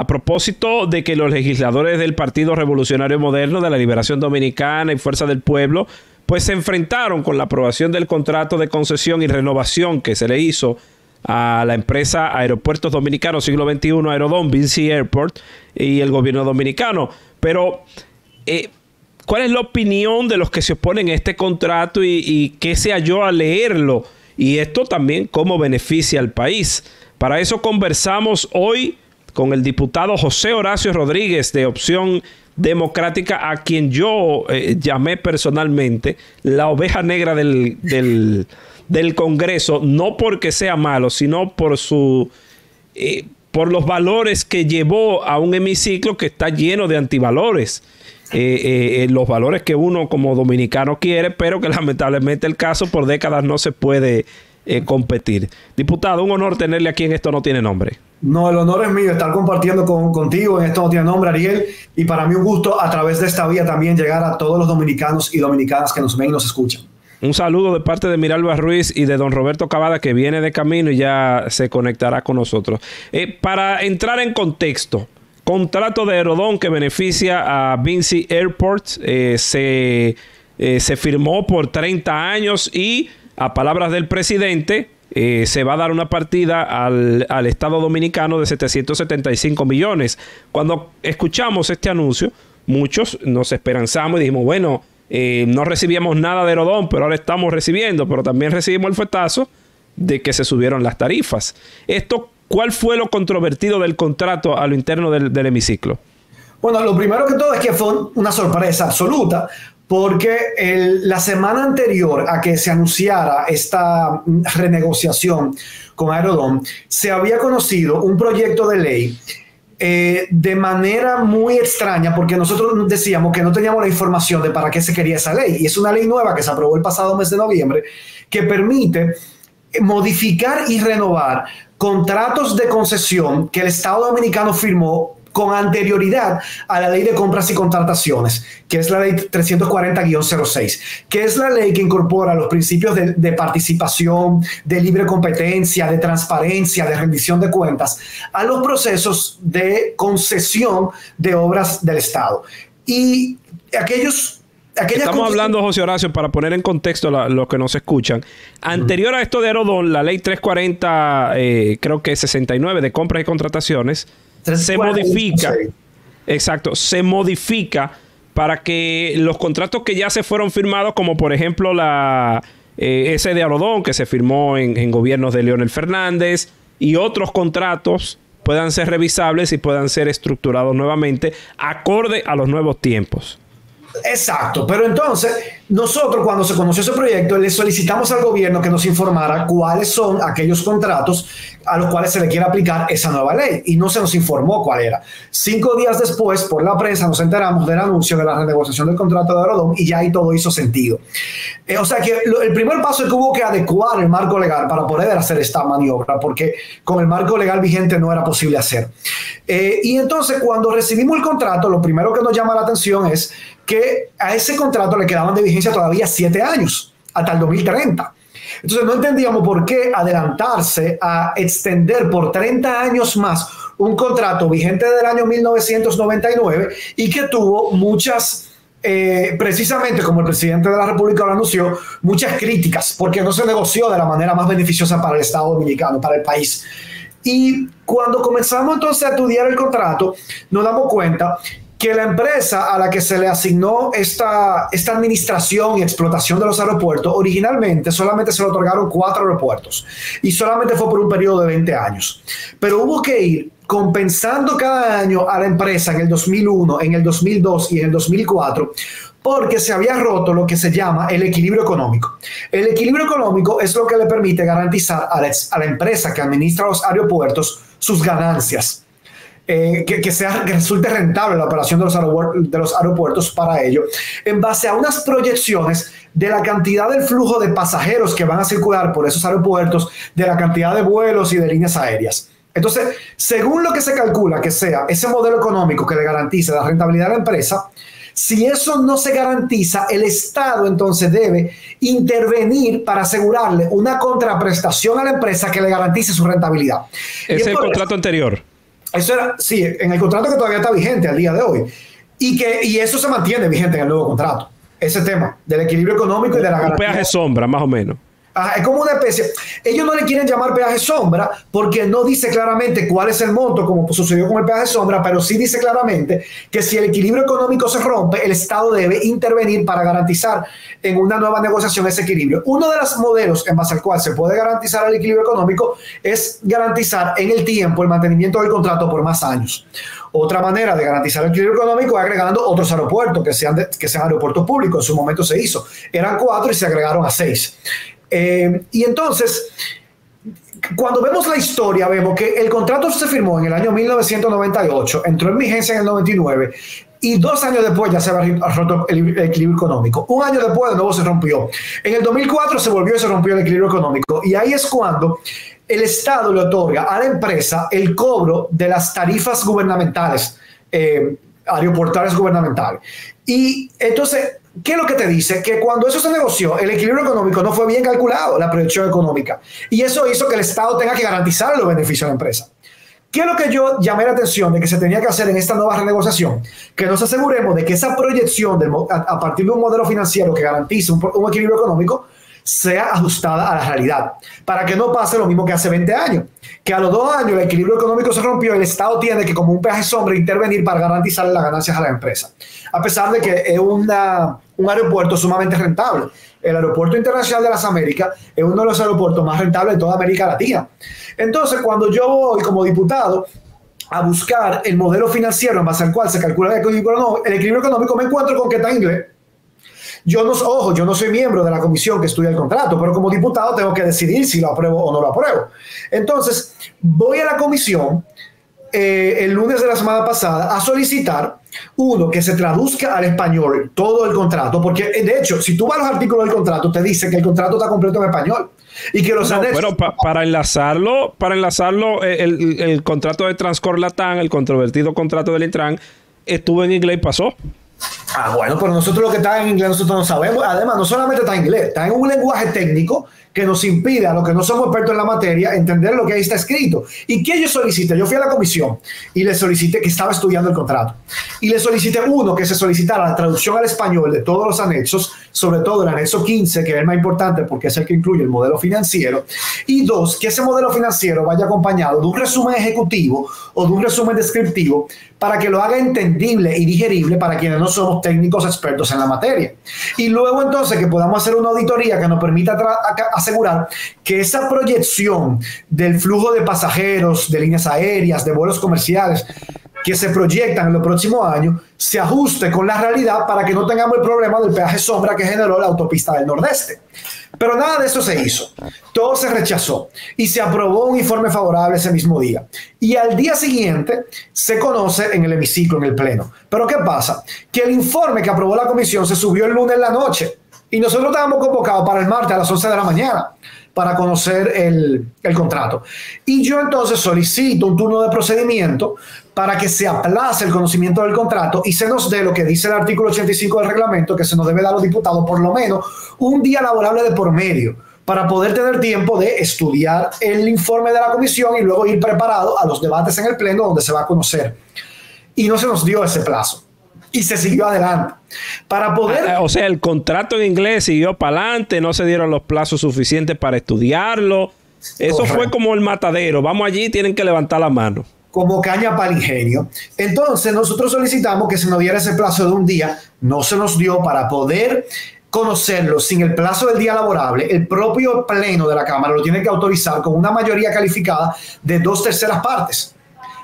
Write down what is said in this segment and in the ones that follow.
a propósito de que los legisladores del Partido Revolucionario Moderno, de la Liberación Dominicana y Fuerza del Pueblo, pues se enfrentaron con la aprobación del contrato de concesión y renovación que se le hizo a la empresa Aeropuertos Dominicanos Siglo XXI, Aerodom, Vinci Airport, y el gobierno dominicano. Pero, ¿cuál es la opinión de los que se oponen a este contrato y qué se halló al leerlo? Y esto también, ¿cómo beneficia al país? Para eso conversamos hoy con el diputado José Horacio Rodríguez de Opción Democrática, a quien yo llamé personalmente la oveja negra del Congreso, no porque sea malo, sino por por los valores que llevó a un hemiciclo que está lleno de antivalores. Los valores que uno como dominicano quiere, pero que lamentablemente el caso por décadas no se puede competir. Diputado, un honor tenerle aquí en Esto No Tiene Nombre. No, el honor es mío estar compartiendo contigo en Esto No Tiene Nombre, Ariel, y para mí un gusto a través de esta vía también llegar a todos los dominicanos y dominicanas que nos ven y nos escuchan. Un saludo de parte de Miralba Ruiz y de don Roberto Cavada, que viene de camino y ya se conectará con nosotros. Para entrar en contexto, contrato de Aerodom que beneficia a Vinci Airport se firmó por 30 años y, a palabras del presidente, se va a dar una partida al Estado Dominicano de 775 millones. Cuando escuchamos este anuncio, muchos nos esperanzamos y dijimos, bueno, no recibíamos nada de Aerodom, pero ahora estamos recibiendo, pero también recibimos el fuetazo de que se subieron las tarifas. ¿Cuál fue lo controvertido del contrato a lo interno del hemiciclo? Bueno, lo primero que todo es que fue una sorpresa absoluta, porque la semana anterior a que se anunciara esta renegociación con Aerodom, se había conocido un proyecto de ley de manera muy extraña, porque nosotros decíamos que no teníamos la información de para qué se quería esa ley. Y es una ley nueva que se aprobó el pasado mes de noviembre, que permite modificar y renovar contratos de concesión que el Estado Dominicano firmó con anterioridad a la ley de compras y contrataciones, que es la ley 340-06, que es la ley que incorpora los principios de participación, de libre competencia, de transparencia, de rendición de cuentas a los procesos de concesión de obras del Estado. Y estamos hablando, José Horacio, para poner en contexto los que nos escuchan. Anterior a esto de Aerodom, la ley 340, creo que 69, de compras y contrataciones, se modifica. Exacto, se modifica para que los contratos que ya se fueron firmados, como por ejemplo ese de Aerodom, que se firmó en gobiernos de Leonel Fernández, y otros contratos puedan ser revisables y puedan ser estructurados nuevamente acorde a los nuevos tiempos. Exacto, pero entonces nosotros, cuando se conoció ese proyecto, le solicitamos al gobierno que nos informara cuáles son aquellos contratos a los cuales se le quiere aplicar esa nueva ley, y no se nos informó cuál era. 5 días después, por la prensa, nos enteramos del anuncio de la renegociación del contrato de Aerodom, y ya ahí todo hizo sentido. O sea que el primer paso es que hubo que adecuar el marco legal para poder hacer esta maniobra, porque con el marco legal vigente no era posible hacer. Y entonces, cuando recibimos el contrato, lo primero que nos llama la atención es que a ese contrato le quedaban de vigencia todavía 7 años, hasta el 2030. Entonces no entendíamos por qué adelantarse a extender por 30 años más un contrato vigente del año 1999 y que tuvo muchas, precisamente como el presidente de la República lo anunció, muchas críticas, porque no se negoció de la manera más beneficiosa para el Estado Dominicano, para el país. Y cuando comenzamos entonces a estudiar el contrato, nos damos cuenta que la empresa a la que se le asignó esta administración y explotación de los aeropuertos, originalmente solamente se le otorgaron 4 aeropuertos y solamente fue por un periodo de 20 años. Pero hubo que ir compensando cada año a la empresa en el 2001, en el 2002 y en el 2004, porque se había roto lo que se llama el equilibrio económico. El equilibrio económico es lo que le permite garantizar a la empresa que administra los aeropuertos sus ganancias. Que resulte rentable la operación de los aeropuertos para ello, en base a unas proyecciones de la cantidad del flujo de pasajeros que van a circular por esos aeropuertos, de la cantidad de vuelos y de líneas aéreas. Entonces, según lo que se calcula que sea ese modelo económico que le garantice la rentabilidad de la empresa, si eso no se garantiza, el Estado entonces debe intervenir para asegurarle una contraprestación a la empresa que le garantice su rentabilidad. Es el contrato anterior. Eso era, sí, en el contrato que todavía está vigente al día de hoy. Y eso se mantiene vigente en el nuevo contrato. Ese tema del equilibrio económico y de la garantía. Un peaje sombra, más o menos. Es como una especie. Ellos no le quieren llamar peaje sombra porque no dice claramente cuál es el monto, como sucedió con el peaje sombra, pero sí dice claramente que si el equilibrio económico se rompe, el Estado debe intervenir para garantizar en una nueva negociación ese equilibrio. Uno de los modelos en base al cual se puede garantizar el equilibrio económico es garantizar en el tiempo el mantenimiento del contrato por más años. Otra manera de garantizar el equilibrio económico es agregando otros aeropuertos que sean aeropuertos públicos. En su momento se hizo. Eran 4 y se agregaron a 6. Y entonces, cuando vemos la historia, vemos que el contrato se firmó en el año 1998, entró en vigencia en el 99 y 2 años después ya se había roto el equilibrio económico. 1 año después de nuevo se rompió. En el 2004 se volvió y se rompió el equilibrio económico. Y ahí es cuando el Estado le otorga a la empresa el cobro de las tarifas gubernamentales, aeroportuarias gubernamentales. Y entonces, ¿qué es lo que te dice? Que cuando eso se negoció, el equilibrio económico no fue bien calculado, la proyección económica. Y eso hizo que el Estado tenga que garantizar los beneficios a la empresa. ¿Qué es lo que yo llamé la atención de que se tenía que hacer en esta nueva renegociación? Que nos aseguremos de que esa proyección a partir de un modelo financiero que garantice un equilibrio económico sea ajustada a la realidad, para que no pase lo mismo que hace 20 años, que a los 2 años el equilibrio económico se rompió y el Estado tiene que, como un peaje sombra, intervenir para garantizar las ganancias a la empresa, a pesar de que es un aeropuerto sumamente rentable. El Aeropuerto Internacional de las Américas es uno de los aeropuertos más rentables de toda América Latina. Entonces, cuando yo voy como diputado a buscar el modelo financiero en base al cual se calcula el equilibrio económico, me encuentro con que está en inglés. Yo no soy miembro de la comisión que estudia el contrato, pero como diputado tengo que decidir si lo apruebo o no lo apruebo. Entonces, voy a la comisión el lunes de la semana pasada a solicitar, que se traduzca al español todo el contrato, porque de hecho, si tú vas a los artículos del contrato, te dice que el contrato está completo en español y que los anexos... Bueno, para enlazarlo, el contrato de Transcor Latam, el controvertido contrato del Intran, estuvo en inglés y pasó. Bueno, pero nosotros lo que está en inglés nosotros no sabemos. Además, no solamente está en inglés, está en un lenguaje técnico que nos impide a los que no somos expertos en la materia entender lo que ahí está escrito. ¿Y qué yo solicité? Yo fui a la comisión y le solicité, que estaba estudiando el contrato, y le solicité, que se solicitara la traducción al español de todos los anexos, sobre todo el anexo 15, que es el más importante porque es el que incluye el modelo financiero, y 2, que ese modelo financiero vaya acompañado de un resumen ejecutivo o de un resumen descriptivo para que lo haga entendible y digerible para quienes no somos técnicos expertos en la materia. Y luego entonces que podamos hacer una auditoría que nos permita asegurar que esa proyección del flujo de pasajeros, de líneas aéreas, de vuelos comerciales que se proyectan en los próximos años se ajuste con la realidad para que no tengamos el problema del peaje sombra que generó la autopista del Nordeste. Pero nada de eso se hizo. Todo se rechazó y se aprobó un informe favorable ese mismo día. Y al día siguiente se conoce en el hemiciclo, en el pleno. Pero ¿qué pasa? Que el informe que aprobó la comisión se subió el lunes en la noche y nosotros estábamos convocados para el martes a las 11 de la mañana para conocer el contrato. Y yo entonces solicito un turno de procedimiento para que se aplace el conocimiento del contrato y se nos dé lo que dice el artículo 85 del reglamento, que se nos debe dar a los diputados por lo menos un día laborable de por medio para poder tener tiempo de estudiar el informe de la comisión y luego ir preparado a los debates en el pleno donde se va a conocer. Y no se nos dio ese plazo. Y se siguió adelante. Para poder... O sea, el contrato en inglés siguió para adelante, no se dieron los plazos suficientes para estudiarlo. Eso correcto. Fue como el matadero. Vamos allí, tienen que levantar la mano. Como caña para el ingenio. Entonces, nosotros solicitamos que se nos diera ese plazo de un día. No se nos dio para poder conocerlo sin el plazo del día laborable. El propio pleno de la Cámara lo tiene que autorizar con una mayoría calificada de 2/3 partes.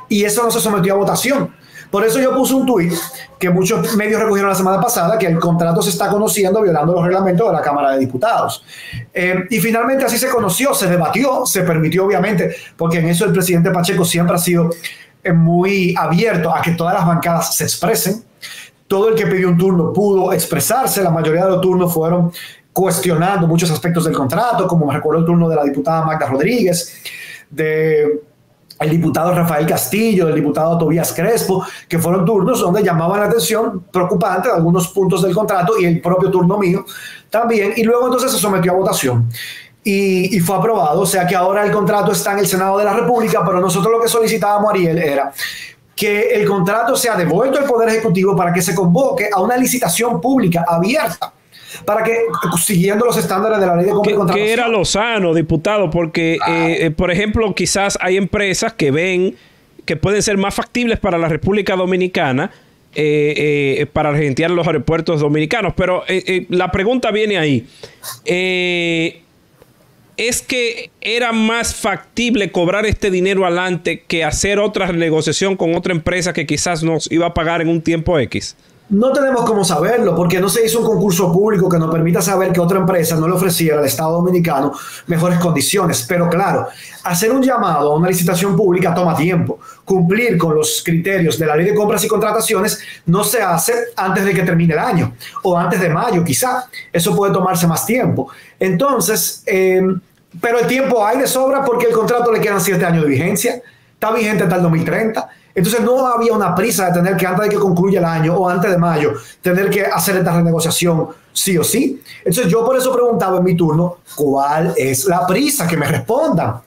Y eso no se sometió a votación. Por eso yo puse un tuit que muchos medios recogieron la semana pasada, que el contrato se está conociendo violando los reglamentos de la Cámara de Diputados. Y finalmente así se conoció, se debatió, se permitió obviamente, porque en eso el presidente Pacheco siempre ha sido muy abierto a que todas las bancadas se expresen. Todo el que pidió un turno pudo expresarse, la mayoría de los turnos fueron cuestionando muchos aspectos del contrato, como me recuerdo el turno de la diputada Magda Rodríguez, el diputado Rafael Castillo, el diputado Tobías Crespo, que fueron turnos donde llamaban la atención preocupante de algunos puntos del contrato y el propio turno mío también. Y luego entonces se sometió a votación. y fue aprobado. O sea que ahora el contrato está en el Senado de la República, pero nosotros lo que solicitábamos, Ariel, era que el contrato sea devuelto al Poder Ejecutivo para que se convoque a una licitación pública abierta, para que, siguiendo los estándares de la ley de compra y contratación. Que era lo sano, diputado, porque, por ejemplo, quizás hay empresas que ven que pueden ser más factibles para la República Dominicana para regentear los aeropuertos dominicanos. Pero la pregunta viene ahí. ¿Es que era más factible cobrar este dinero adelante que hacer otra negociación con otra empresa que quizás nos iba a pagar en un tiempo X? No tenemos cómo saberlo, porque no se hizo un concurso público que nos permita saber que otra empresa no le ofreciera al Estado Dominicano mejores condiciones. Pero claro, hacer un llamado a una licitación pública toma tiempo. Cumplir con los criterios de la ley de compras y contrataciones no se hace antes de que termine el año o antes de mayo, quizá. Eso puede tomarse más tiempo. Entonces, pero el tiempo hay de sobra porque el contrato le quedan 7 años de vigencia. Está vigente hasta el 2030. Entonces no había una prisa de tener que, antes de que concluya el año o antes de mayo, tener que hacer esta renegociación sí o sí. Entonces yo por eso preguntaba en mi turno, ¿cuál es la prisa? Que me respondan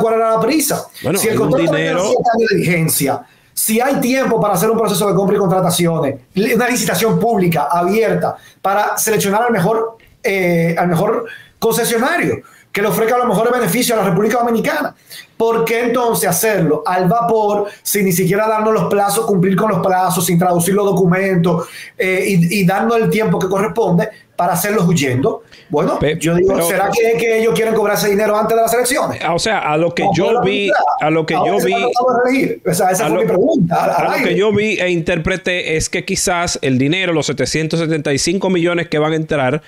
cuál era la prisa. Bueno, si el contrato tiene 7 años de vigencia, si hay tiempo para hacer un proceso de compra y contrataciones, una licitación pública abierta para seleccionar al mejor concesionario que le ofrezca los mejores beneficios a la República Dominicana. ¿Por qué entonces hacerlo al vapor, sin ni siquiera darnos los plazos, cumplir con los plazos, sin traducir los documentos y darnos el tiempo que corresponde para hacerlos huyendo? Bueno, yo digo, ¿será que ellos quieren cobrar ese dinero antes de las elecciones? O sea, a lo que yo vi e interpreté es que quizás el dinero, los 775 millones que van a entrar,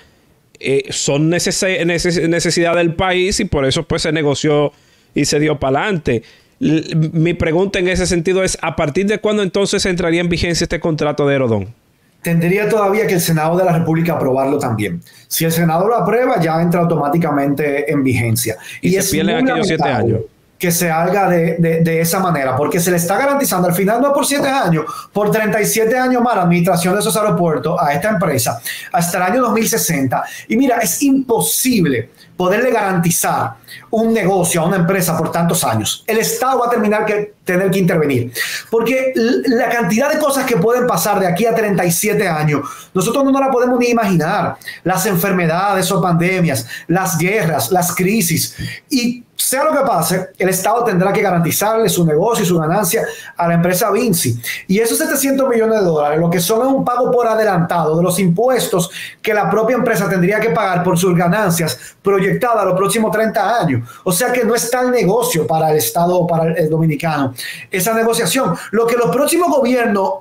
son necesidad del país y por eso pues se negoció y se dio para adelante. Mi pregunta en ese sentido es, ¿a partir de cuándo entonces entraría en vigencia este contrato de Aerodón? Tendría todavía que el Senado de la República aprobarlo también. Si el Senado lo aprueba, ya entra automáticamente en vigencia. Y se pierden aquellos 7 años. Que se haga de esa manera, porque se le está garantizando, al final no por 7 años, por 37 años más la administración de esos aeropuertos a esta empresa hasta el año 2060. Y mira, es imposible poderle garantizar un negocio a una empresa por tantos años. El Estado va a tener que intervenir, porque la cantidad de cosas que pueden pasar de aquí a 37 años, nosotros no nos la podemos ni imaginar. Las enfermedades o pandemias, las guerras, las crisis, y sea lo que pase, el Estado tendrá que garantizarle su negocio y su ganancia a la empresa Vinci. Y esos 700 millones de dólares, lo que son es un pago por adelantado de los impuestos que la propia empresa tendría que pagar por sus ganancias proyectadas a los próximos 30 años. O sea que no está el negocio para el Estado o para el dominicano esa negociación. Lo que los próximos gobiernos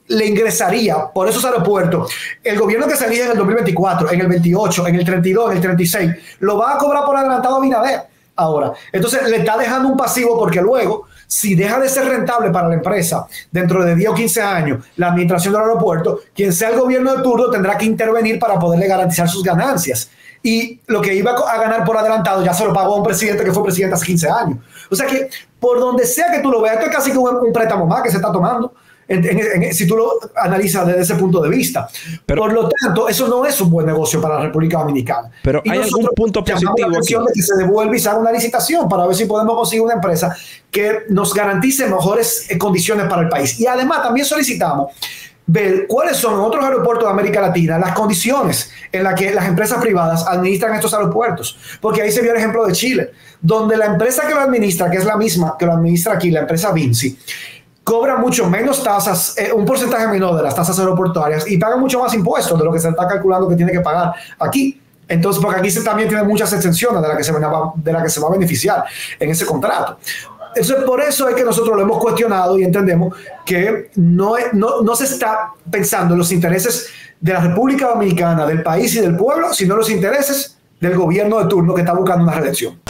le ingresaría por esos aeropuertos, el gobierno que se elige en el 2024, en el 28, en el 32, en el 36, lo va a cobrar por adelantado Abinader. Ahora, entonces le está dejando un pasivo porque luego, si deja de ser rentable para la empresa dentro de 10 o 15 años, la administración del aeropuerto, quien sea el gobierno de turno tendrá que intervenir para poderle garantizar sus ganancias. Y lo que iba a ganar por adelantado ya se lo pagó a un presidente que fue presidente hace 15 años. O sea que por donde sea que tú lo veas, esto es casi como un préstamo más que se está tomando. Si tú lo analizas desde ese punto de vista. Pero, por lo tanto, eso no es un buen negocio para la República Dominicana. Pero hay algún punto positivo aquí. De que se devuelve y se haga una licitación para ver si podemos conseguir una empresa que nos garantice mejores condiciones para el país. Y además también solicitamos ver cuáles son en otros aeropuertos de América Latina las condiciones en las que las empresas privadas administran estos aeropuertos. Porque ahí se vio el ejemplo de Chile, donde la empresa que lo administra, que es la misma que lo administra aquí, la empresa Vinci, cobra mucho menos tasas, un porcentaje menor de las tasas aeroportuarias y paga mucho más impuestos de lo que se está calculando que tiene que pagar aquí. Entonces, porque aquí también tiene muchas exenciones de la que se va a beneficiar en ese contrato. Entonces, por eso es que nosotros lo hemos cuestionado y entendemos que no se está pensando en los intereses de la República Dominicana, del país y del pueblo, sino en los intereses del gobierno de turno que está buscando una reelección.